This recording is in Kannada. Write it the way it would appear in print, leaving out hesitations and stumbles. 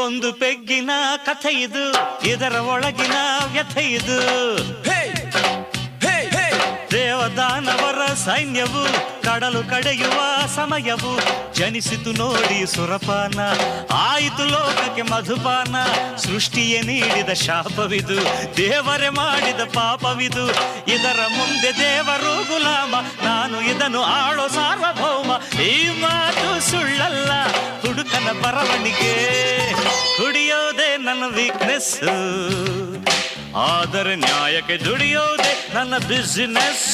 ಒಂದು ಪೆಗ್ಗಿನ ಕಥೆ ಇದು, ಇದರ ಒಳಗಿನ ವ್ಯಥೆ ಇದು. ದೇವದಾನವರ ಸೈನ್ಯವು ಕಡಲು ಕಡೆಯುವ ಸಮಯವು, ಜನಿಸಿತು ನೋಡಿ ಸುರಪಾನ, ಆಯಿತು ಲೋಕಕ್ಕೆ ಮಧುಪಾನ. ಸೃಷ್ಟಿಯೇ ನೀಡಿದ ಶಾಪವಿದು, ದೇವರೇ ಮಾಡಿದ ಪಾಪವಿದು. ಇದರ ಮುಂದೆ ದೇವರು ಗುಲಾಮ, ನಾನು ಇದನ್ನು ಆಳೋ ಸಾರ್ವಭೌಮ. ಈ ಮಾತು ಸುಳ್ಳಲ್ಲ, ಹುಡುಕನ ಬರವಣಿಗೆ. ಕುಡಿಯೋದೇ ನನ್ನ ವೀಕ್ನೆಸ್, ಆದರೆ ನ್ಯಾಯಕ್ಕೆ ದುಡಿಯೋದೇ ನನ್ನ ಬಿಸಿನೆಸ್.